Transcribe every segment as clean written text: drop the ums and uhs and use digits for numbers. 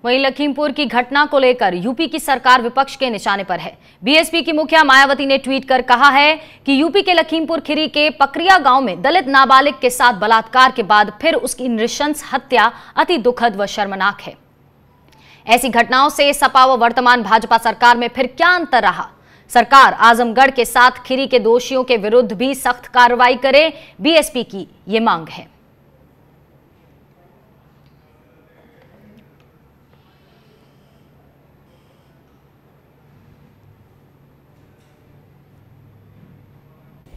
वहीं लखीमपुर की घटना को लेकर यूपी की सरकार विपक्ष के निशाने पर है। बीएसपी की मुखिया मायावती ने ट्वीट कर कहा है कि यूपी के लखीमपुर खीरी के पकरिया गांव में दलित नाबालिग के साथ बलात्कार के बाद फिर उसकी नृशंस हत्या अति दुखद व शर्मनाक है। ऐसी घटनाओं से सपा व वर्तमान भाजपा सरकार में फिर क्या अंतर रहा? सरकार आजमगढ़ के साथ खीरी के दोषियों के विरुद्ध भी सख्त कार्रवाई करे, बीएसपी की ये मांग है।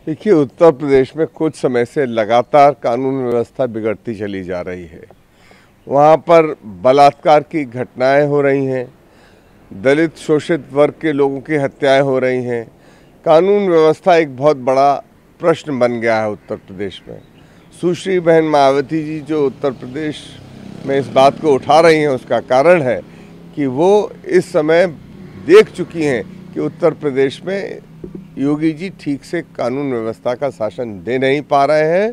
देखिए, उत्तर प्रदेश में कुछ समय से लगातार कानून व्यवस्था बिगड़ती चली जा रही है। वहाँ पर बलात्कार की घटनाएं हो रही हैं, दलित शोषित वर्ग के लोगों की हत्याएं हो रही हैं। कानून व्यवस्था एक बहुत बड़ा प्रश्न बन गया है उत्तर प्रदेश में। सुश्री बहन मायावती जी जो उत्तर प्रदेश में इस बात को उठा रही हैं, उसका कारण है कि वो इस समय देख चुकी हैं कि उत्तर प्रदेश में योगी जी ठीक से कानून व्यवस्था का शासन दे नहीं पा रहे हैं।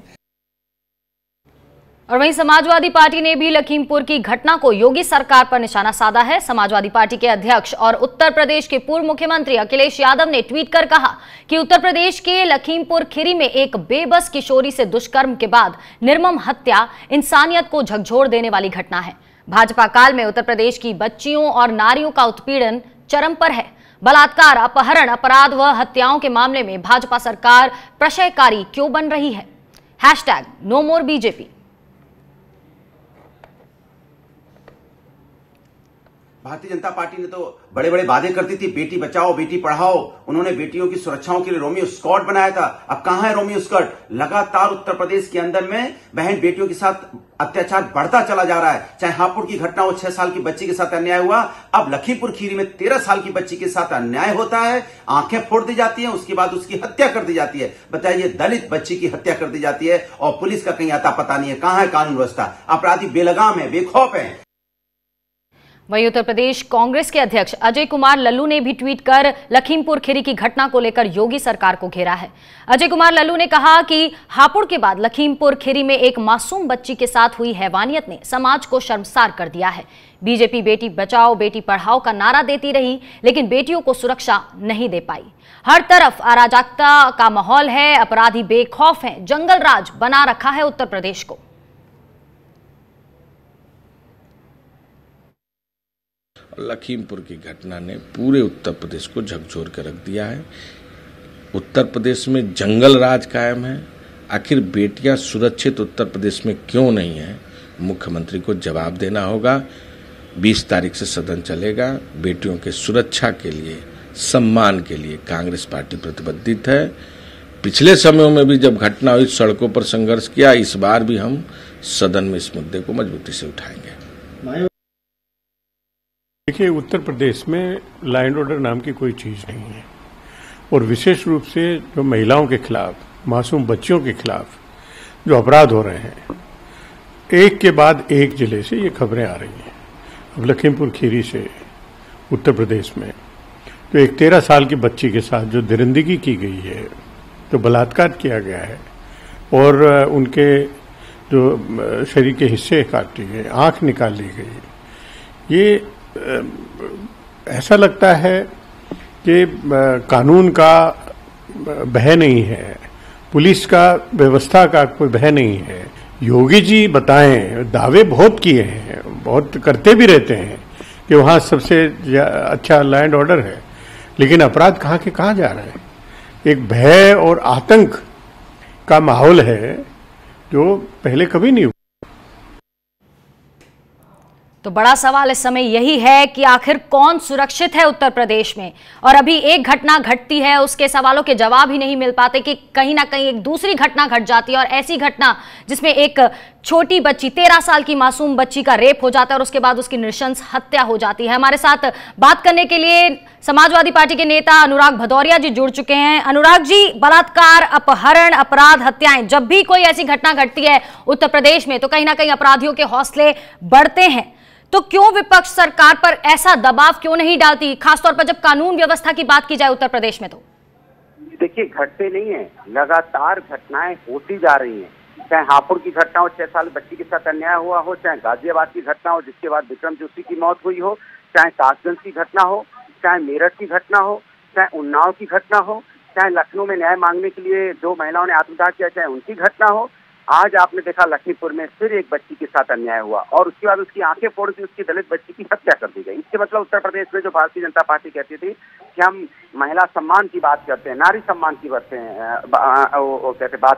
और वहीं समाजवादी पार्टी ने भी लखीमपुर की घटना को योगी सरकार पर निशाना साधा है। समाजवादी पार्टी के अध्यक्ष और उत्तर प्रदेश के पूर्व मुख्यमंत्री अखिलेश यादव ने ट्वीट कर कहा कि उत्तर प्रदेश के लखीमपुर खीरी में एक बेबस किशोरी से दुष्कर्म के बाद निर्मम हत्या इंसानियत को झकझोर देने वाली घटना है। भाजपा काल में उत्तर प्रदेश की बच्चियों और नारियों का उत्पीड़न चरम पर है। बलात्कार, अपहरण, अपराध व हत्याओं के मामले में भाजपा सरकार प्रशयकारी क्यों बन रही है? #NoMoreBJP। भारतीय जनता पार्टी ने तो बड़े बड़े वादे करती थी, बेटी बचाओ बेटी पढ़ाओ। उन्होंने बेटियों की सुरक्षाओं के लिए रोमियो स्क्वाड बनाया था। अब कहां है रोमियो स्क्वाड? लगातार उत्तर प्रदेश के अंदर में बहन बेटियों के साथ अत्याचार बढ़ता चला जा रहा है। चाहे हापुड़ की घटना हो, 6 साल की बच्ची के साथ अन्याय हुआ, अब लखीमपुर खीरी में 13 साल की बच्ची के साथ अन्याय होता है। आंखें फोड़ दी जाती हैं, उसके बाद उसकी हत्या कर दी जाती है। बताइए, दलित बच्ची की हत्या कर दी जाती है और पुलिस का कहीं आता पता नहीं है। कहां है कानून व्यवस्था? अपराधी बेलगाम है, बेखौफ है। वहीं उत्तर प्रदेश कांग्रेस के अध्यक्ष अजय कुमार लल्लू ने भी ट्वीट कर लखीमपुर खीरी की घटना को लेकर योगी सरकार को घेरा है। अजय कुमार लल्लू ने कहा कि हापुड़ के बाद लखीमपुर खीरी में एक मासूम बच्ची के साथ हुई हैवानियत ने समाज को शर्मसार कर दिया है। बीजेपी बेटी बचाओ बेटी पढ़ाओ का नारा देती रही, लेकिन बेटियों को सुरक्षा नहीं दे पाई। हर तरफ अराजकता का माहौल है, अपराधी बेखौफ हैं, जंगल राज बना रखा है उत्तर प्रदेश को। लखीमपुर की घटना ने पूरे उत्तर प्रदेश को झकझोर कर रख दिया है। उत्तर प्रदेश में जंगल राज कायम है। आखिर बेटियां सुरक्षित उत्तर प्रदेश में क्यों नहीं है? मुख्यमंत्री को जवाब देना होगा। 20 तारीख से सदन चलेगा। बेटियों के सुरक्षा के लिए, सम्मान के लिए कांग्रेस पार्टी प्रतिबद्ध है। पिछले समयों में भी जब घटना हुई, सड़कों पर संघर्ष किया। इस बार भी हम सदन में इस मुद्दे को मजबूती से उठाएंगे। देखिए, उत्तर प्रदेश में लॉ एंड ऑर्डर नाम की कोई चीज़ नहीं है, और विशेष रूप से जो महिलाओं के खिलाफ, मासूम बच्चियों के खिलाफ जो अपराध हो रहे हैं, एक के बाद एक जिले से ये खबरें आ रही हैं। अब लखीमपुर खीरी से उत्तर प्रदेश में जो एक 13 साल की बच्ची के साथ जो दरिंदगी की गई है, जो बलात्कार किया गया है और उनके जो शरीर के हिस्से काट दिए गए, आँख निकाल ली गई, ये ऐसा लगता है कि कानून का भय नहीं है, पुलिस का व्यवस्था का कोई भय नहीं है। योगी जी बताएं, दावे बहुत किए हैं, बहुत करते भी रहते हैं कि वहाँ सबसे अच्छा लॉ एंड ऑर्डर है, लेकिन अपराध कहाँ के कहाँ जा रहे हैं। एक भय और आतंक का माहौल है जो पहले कभी नहीं हुआ। तो बड़ा सवाल इस समय यही है कि आखिर कौन सुरक्षित है उत्तर प्रदेश में? और अभी एक घटना घटती है, उसके सवालों के जवाब ही नहीं मिल पाते कि कहीं ना कहीं एक दूसरी घटना घट जाती है, और ऐसी घटना जिसमें एक छोटी बच्ची, 13 साल की मासूम बच्ची का रेप हो जाता है और उसके बाद उसकी नृशंस हत्या हो जाती है। हमारे साथ बात करने के लिए समाजवादी पार्टी के नेता अनुराग भदौरिया जी जुड़ चुके हैं। अनुराग जी, बलात्कार, अपहरण, अपराध, हत्याएं, जब भी कोई ऐसी घटना घटती है उत्तर प्रदेश में तो कहीं ना कहीं अपराधियों के हौसले बढ़ते हैं। तो क्यों विपक्ष सरकार पर ऐसा दबाव क्यों नहीं डालती, खासतौर पर जब कानून व्यवस्था की बात की जाए उत्तर प्रदेश में? तो देखिए, घटते नहीं है, लगातार घटनाएं होती जा रही हैं। चाहे हापुड़ की घटना हो, 6 साल बच्ची के साथ अन्याय हुआ हो, चाहे गाजियाबाद की घटना हो जिसके बाद विक्रम जोशी की मौत हुई हो, चाहे कासगंज की घटना हो, चाहे मेरठ की घटना हो, चाहे उन्नाव की घटना हो, चाहे लखनऊ में न्याय मांगने के लिए 2 महिलाओं ने आत्मदाह किया, चाहे उनकी घटना हो। आज आपने देखा लखीमपुर में फिर एक बच्ची के साथ अन्याय हुआ और उसके बाद उसकी आंखें फोड़ के उसकी दलित बच्ची की हत्या कर दी गई। इसके मतलब उत्तर प्रदेश में जो भारतीय जनता पार्टी कहती थी कि हम महिला सम्मान की बात करते हैं, नारी सम्मान की बात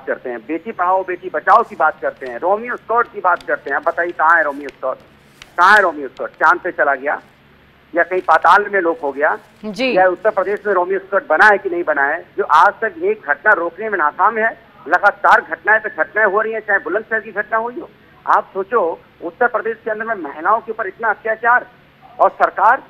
करते हैं, बेटी पढ़ाओ बेटी बचाओ की बात करते हैं, रोमियो स्कॉट की बात करते हैं। अब बताइए कहाँ है रोमियो स्कॉट? कहाँ है रोमियो स्कॉट? चांद पे चला गया या कहीं पाताल में लोप हो गया जी? या उत्तर प्रदेश में रोमियो स्कॉट बना है कि नहीं बना है? जो आज तक एक घटना रोकने में नाकाम है, लगातार घटनाएं पे घटनाएं हो रही हैं, चाहे बुलंदशहर की घटना हुई हो। आप सोचो उत्तर प्रदेश के अंदर में महिलाओं के ऊपर इतना अत्याचार और सरकार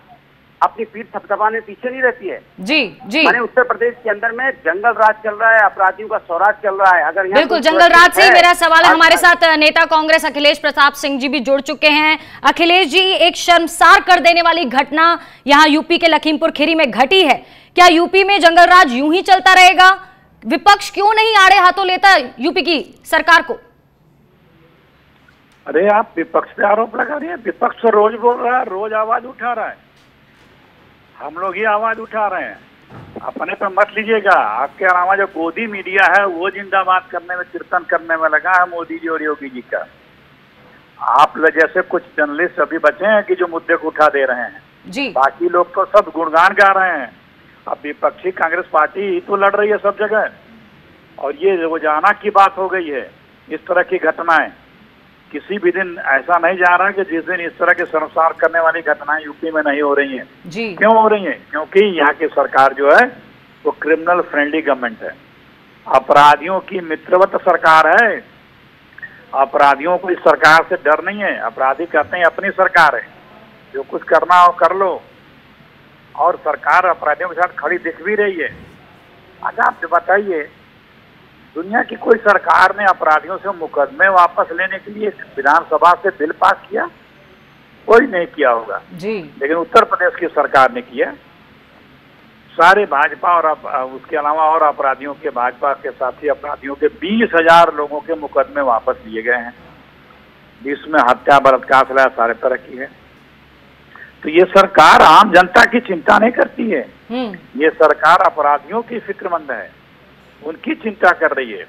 अपनी पीठ थपथपाने पीछे नहीं रहती है। जी जी, माने उत्तर प्रदेश के अंदर में जंगल राज चल रहा है, अपराधियों का स्वराज चल रहा है। अगर बिल्कुल जंगल राज से ही मेरा सवाल है। हमारे साथ नेता कांग्रेस अखिलेश प्रताप सिंह जी भी जुड़ चुके हैं। अखिलेश जी, एक शर्मसार कर देने वाली घटना यहाँ यूपी के लखीमपुर खीरी में घटी है। क्या यूपी में जंगल राज यूं ही चलता रहेगा? विपक्ष क्यों नहीं आड़े हाथों लेता यूपी की सरकार को? अरे आप विपक्ष पे आरोप लगा रहे हैं। विपक्ष तो रोज बोल रहा है, रोज आवाज उठा रहा है। हम लोग ही आवाज उठा रहे हैं, अपने पे मत लीजिएगा। आपके अलावा जो गोदी मीडिया है वो जिंदाबाद करने में, कीर्तन करने में लगा है मोदी जी और योगी जी का। आप जैसे कुछ जर्नलिस्ट अभी बचे हैं कि जो मुद्दे को उठा दे रहे हैं जी, बाकी लोग तो सब गुणगान गा रहे हैं। अब विपक्षी कांग्रेस पार्टी ही तो लड़ रही है सब जगह, और ये रोजाना की बात हो गई है। इस तरह की घटनाएं किसी भी दिन ऐसा नहीं जा रहा है कि जिस दिन इस तरह के शर्मसार करने वाली घटनाएं यूपी में नहीं हो रही हैं जी। क्यों हो रही हैं? क्योंकि यहाँ की सरकार जो है वो क्रिमिनल फ्रेंडली गवर्नमेंट है, अपराधियों की मित्रवत सरकार है। अपराधियों को इस सरकार से डर नहीं है। अपराधी कहते हैं अपनी सरकार है, जो कुछ करना हो कर लो, और सरकार अपराधियों के साथ खड़ी दिख भी रही है। अच्छा आप बताइए, दुनिया की कोई सरकार ने अपराधियों से मुकदमे वापस लेने के लिए विधानसभा से बिल पास किया? कोई नहीं किया होगा जी। लेकिन उत्तर प्रदेश की सरकार ने किया। सारे भाजपा और उसके अलावा और अपराधियों के, भाजपा के साथी अपराधियों के 20,000 लोगों के मुकदमे वापस लिए गए हैं, जिसमें हत्या, बलात्कार, सारे तरह की है। तो ये सरकार आम जनता की चिंता नहीं करती है। ये सरकार अपराधियों की फिक्रमंद है, उनकी चिंता कर रही है।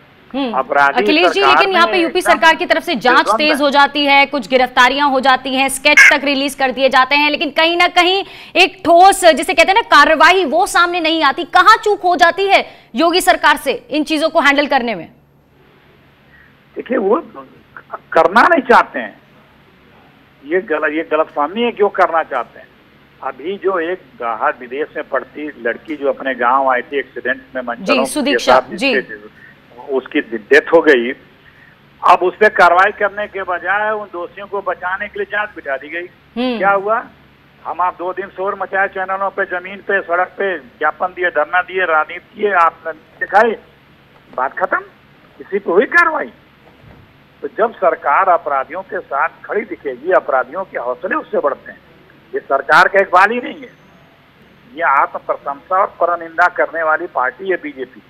अपराधी अखिलेश जी, लेकिन यहाँ पे यूपी सरकार की तरफ से जांच तेज हो जाती है, कुछ गिरफ्तारियां हो जाती हैं, स्केच तक रिलीज कर दिए जाते हैं, लेकिन कहीं ना कहीं एक ठोस, जिसे कहते हैं ना, कार्रवाई, वो सामने नहीं आती। कहाँ चूक हो जाती है योगी सरकार से इन चीजों को हैंडल करने में? देखिए, वो करना नहीं चाहते हैं। ये गलतफहमी है, क्यों करना चाहते हैं। अभी जो एक बाहर विदेश में पढ़ती लड़की जो अपने गांव आई थी एक्सीडेंट में, जी, सुदीक्षा जी, उसकी डेथ हो गई। अब उस पर कार्रवाई करने के बजाय उन दोषियों को बचाने के लिए जांच बिठा दी गई। क्या हुआ? हम आप 2 दिन शोर मचाए चैनलों पे, जमीन पे, सड़क पे ज्ञापन दिए, धरना दिए, राजनीति किए, आपने दिखाई, बात खत्म। किसी पे हुई कार्रवाई? तो जब सरकार अपराधियों के साथ खड़ी दिखेगी, अपराधियों के हौसले उससे बढ़ते हैं। ये सरकार का इकबाल ही नहीं है। ये आत्म प्रशंसा और परनिंदा करने वाली पार्टी है बीजेपी।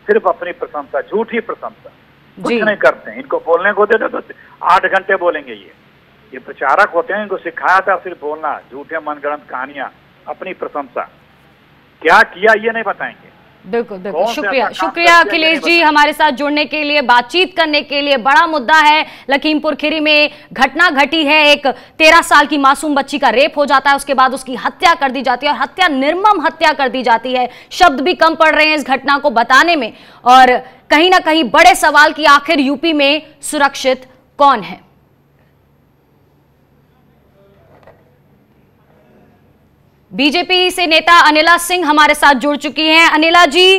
सिर्फ अपनी प्रशंसा, झूठी प्रशंसा, कुछ नहीं करते हैं। इनको बोलने को देते तो 8 घंटे बोलेंगे। ये प्रचारक होते हैं, इनको सिखाया था सिर्फ बोलना, झूठे मनगढ़ंत कहानियां, अपनी प्रशंसा। क्या किया ये नहीं बताएंगे। बिल्कुल बिल्कुल, शुक्रिया अखिलेश जी हमारे साथ जुड़ने के लिए, बातचीत करने के लिए। बड़ा मुद्दा है, लखीमपुर खीरी में घटना घटी है, एक 13 साल की मासूम बच्ची का रेप हो जाता है, उसके बाद उसकी हत्या कर दी जाती है, और हत्या, निर्मम हत्या कर दी जाती है। शब्द भी कम पड़ रहे हैं इस घटना को बताने में, और कहीं ना कहीं बड़े सवाल की आखिर यूपी में सुरक्षित कौन है। बीजेपी से नेता अनिला सिंह हमारे साथ जुड़ चुकी हैं। अनिला जी,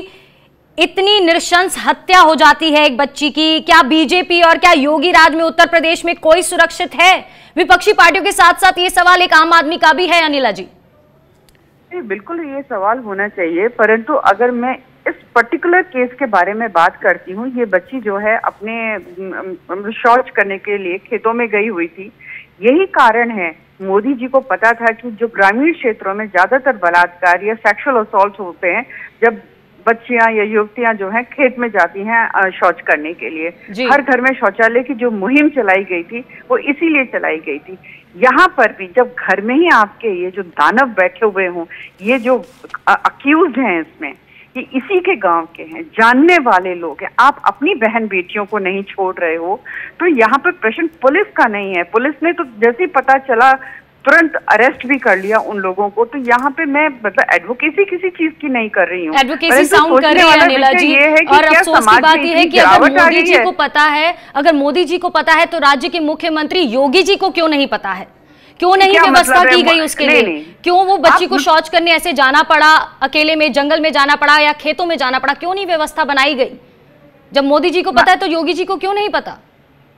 इतनी नृशंस हत्या हो जाती है एक बच्ची की, क्या बीजेपी और क्या योगी राज में उत्तर प्रदेश में कोई सुरक्षित है? विपक्षी पार्टियों के साथ साथ ये सवाल एक आम आदमी का भी है। अनिला जी, बिल्कुल ये सवाल होना चाहिए, परंतु अगर मैं इस पर्टिकुलर केस के बारे में बात करती हूँ, ये बच्ची जो है अपने शौच करने के लिए खेतों में गई हुई थी। यही कारण है, मोदी जी को पता था कि जो ग्रामीण क्षेत्रों में ज्यादातर बलात्कार या सेक्सुअल असॉल्ट होते हैं, जब बच्चियां या युवतियां जो हैं खेत में जाती हैं शौच करने के लिए। जी। हर घर में शौचालय की जो मुहिम चलाई गई थी वो इसीलिए चलाई गई थी। यहाँ पर भी जब घर में ही आपके ये जो दानव बैठे हुए हों, ये जो अक्यूज्ड हैं इसमें, ये इसी के गांव के हैं, जानने वाले लोग हैं, आप अपनी बहन बेटियों को नहीं छोड़ रहे हो, तो यहाँ पर प्रश्न पुलिस का नहीं है। पुलिस ने तो जैसे ही पता चला तुरंत अरेस्ट भी कर लिया उन लोगों को। तो यहाँ पे मैं मतलब एडवोकेसी किसी चीज की नहीं कर रही हूँ, एडवोकेसी साउंड कर रही है अनिला जी। और अफसोस की बात यह है कि अगर मोदी जी को पता है, अगर मोदी जी को पता है तो राज्य के मुख्यमंत्री योगी जी को क्यों नहीं पता है? क्यों नहीं व्यवस्था की गई उसके लिए? क्यों वो बच्ची को शौच करने ऐसे जाना पड़ा, अकेले में जंगल में जाना पड़ा या खेतों में जाना पड़ा? क्यों नहीं व्यवस्था बनाई गई? जब मोदी जी को पता है तो योगी जी को क्यों नहीं पता?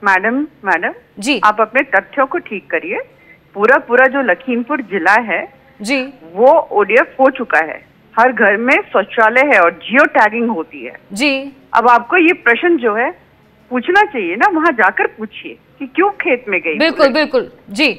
मैडम जी, आप अपने तथ्यों को ठीक करिए। पूरा जो लखीमपुर जिला है जी, वो ओडीएफ हो चुका है, हर घर में शौचालय है और जियो टैगिंग होती है जी। अब आपको ये प्रश्न जो है पूछना चाहिए ना, वहां जाकर पूछिए कि क्यों खेत में गई। बिल्कुल जी,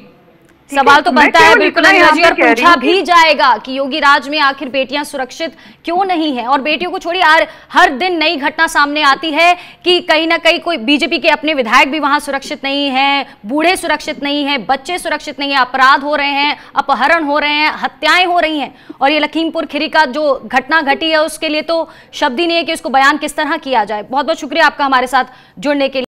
सवाल तो बनता है बिल्कुल अनिला जी, और पूछा भी जाएगा कि योगी राज में आखिर बेटियां सुरक्षित क्यों नहीं है। और बेटियों को छोड़िए, हर दिन नई घटना सामने आती है कि कहीं ना कहीं कोई बीजेपी के अपने विधायक भी वहां सुरक्षित नहीं है, बूढ़े सुरक्षित नहीं है, बच्चे सुरक्षित नहीं है, अपराध हो रहे हैं, अपहरण हो रहे हैं, हत्याएं हो रही हैं। और ये लखीमपुर खीरी का जो घटना घटी है उसके लिए तो शब्द ही नहीं है कि उसको बयान किस तरह किया जाए। बहुत बहुत शुक्रिया आपका हमारे साथ जुड़ने के लिए।